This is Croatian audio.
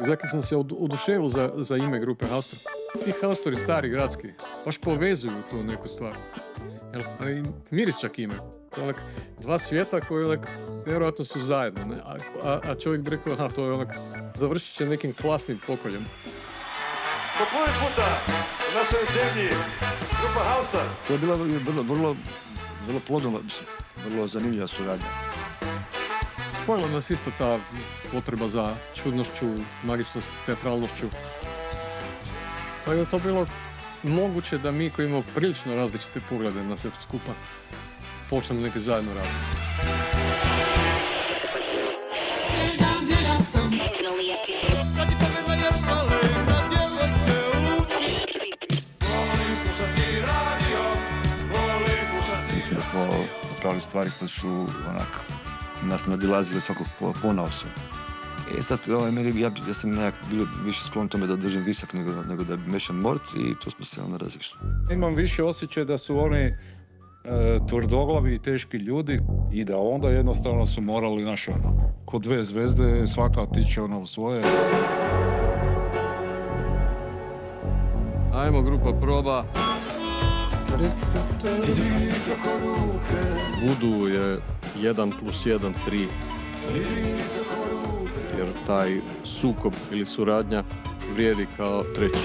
Zakaj sam se oduševio za ime grupe Haustor. Ti Haustori stari, gradski, baš povezuju tu neku stvar. Miris čak ime. To dva svijeta koji vjerojatno su zajedno. Ne? A čovjek bi rekao, to je završit će nekim klasnim pokoljem. Po prvi puta u našoj zemlji grupa Haustor. To je bila vrlo plodna, vrlo zanimljiva suradnja. Spojila nas isto ta potreba za čudnošću, magičnost, teatralnošću. Tako je to bilo moguće da mi koji imamo prilično različite poglede na sve skupa počnemo neke zajedno raditi. Mislim da smo napravili stvari koje su nas nadilazile svakog ponaosob. Sad, ja sam nekak bio više sklon tome da držim visok nego da mešam mort i tu smo se razišli. Imam više osjećaj da su oni tvrdoglavi i teški ljudi i da onda jednostavno su morali kod dve zvezde svaka otići u svoje. Ajmo, grupa proba. Voodoo je 1+1 3. Jer taj sukob ili suradnja vrijedi kao treći.